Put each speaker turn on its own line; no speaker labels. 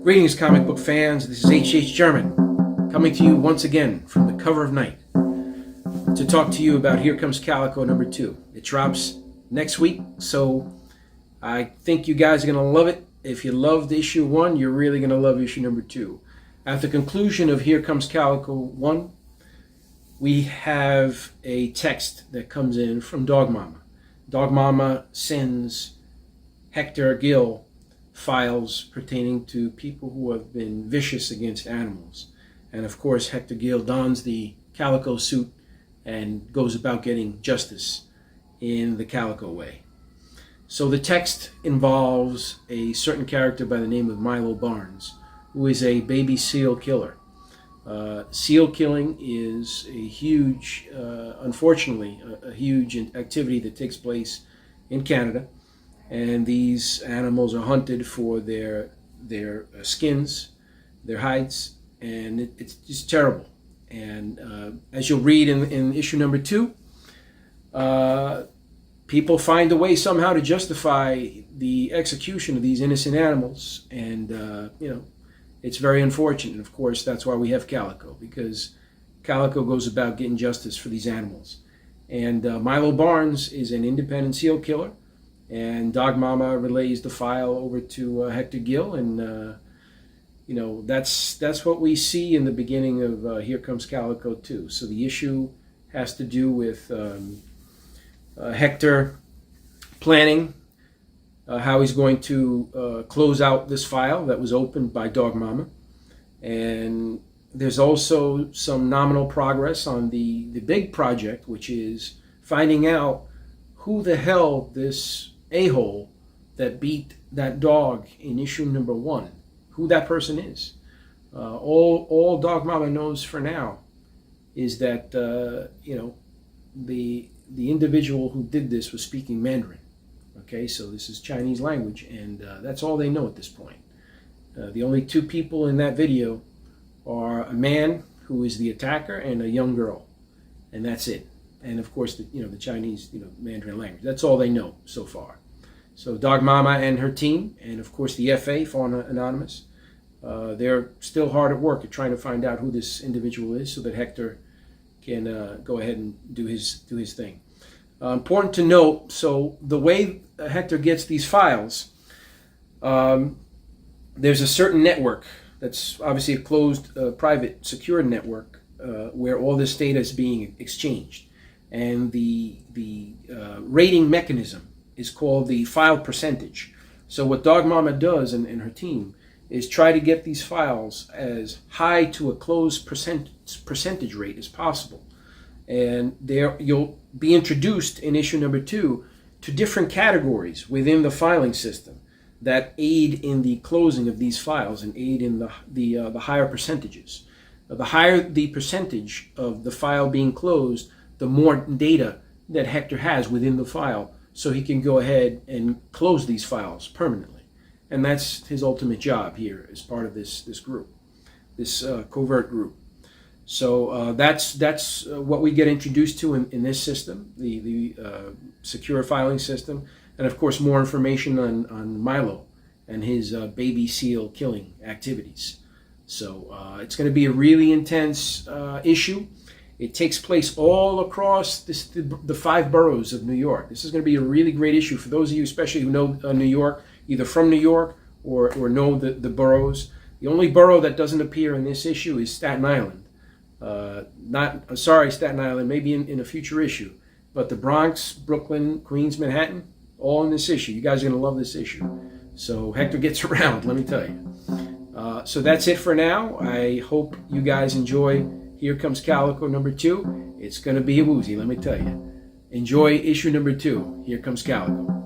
Greetings, comic book fans. This is H.H. German, coming to you once again from the cover of night to talk to you about Here Comes Calico number 2. It drops next week, so I think you guys are going to love it. If you loved issue 1, you're really going to love issue number 2. At the conclusion of Here Comes Calico 1, we have a text that comes in from Dog Mama. Dog Mama sends Hector Gill files pertaining to people who have been vicious against animals. And of course, Hector Gill dons the Calico suit and goes about getting justice in the Calico way. So the text involves a certain character by the name of Milo Barnes, who is a baby seal killer. Seal killing is a huge, unfortunately, a huge activity that takes place in Canada. And these animals are hunted for their skins, their hides, and it's just terrible. And as you'll read in issue number 2, people find a way somehow to justify the execution of these innocent animals, and it's very unfortunate. And of course, that's why we have Calico, because Calico goes about getting justice for these animals. And Milo Barnes is an independent seal killer. And Dog Mama relays the file over to Hector Gill, and that's what we see in the beginning of Here Comes Calico 2. So the issue has to do with Hector planning how he's going to close out this file that was opened by Dog Mama, and there's also some nominal progress on the big project, which is finding out who the hell this a-hole that beat that dog in issue number 1, who that person is. All Dog Mama knows for now is that the individual who did this was speaking Mandarin. Okay, so this is Chinese language, and that's all they know at this point. The only 2 people in that video are a man who is the attacker and a young girl, and that's it. And of course, the Chinese, Mandarin language. That's all they know so far. So Dog Mama and her team, and of course the FA, Fauna Anonymous, they're still hard at work at trying to find out who this individual is, so that Hector can go ahead and do his thing. Important to note, so the way Hector gets these files, there's a certain network that's obviously a closed, private, secure network where all this data is being exchanged. And the rating mechanism is called the file percentage. So what Dog Mama does and her team is try to get these files as high to a closed percentage rate as possible. And there you'll be introduced in issue number 2 to different categories within the filing system that aid in the closing of these files and aid in the higher percentages. The higher the percentage of the file being closed, the more data that Hector has within the file, so he can go ahead and close these files permanently. And that's his ultimate job here as part of this group, this covert group. So that's what we get introduced to in this system, the secure filing system. And of course, more information on Milo and his baby seal killing activities. So it's going to be a really intense issue. It takes place all across the 5 boroughs of New York. This is going to be a really great issue for those of you especially who know New York, either from New York or know the boroughs. The only borough that doesn't appear in this issue is Staten Island. Staten Island, maybe in a future issue. But the Bronx, Brooklyn, Queens, Manhattan, all in this issue. You guys are going to love this issue. So Hector gets around, let me tell you. So that's it for now. I hope you guys enjoy Here Comes Calico number 2. It's going to be a woozy, let me tell you. Enjoy issue number 2. Here Comes Calico.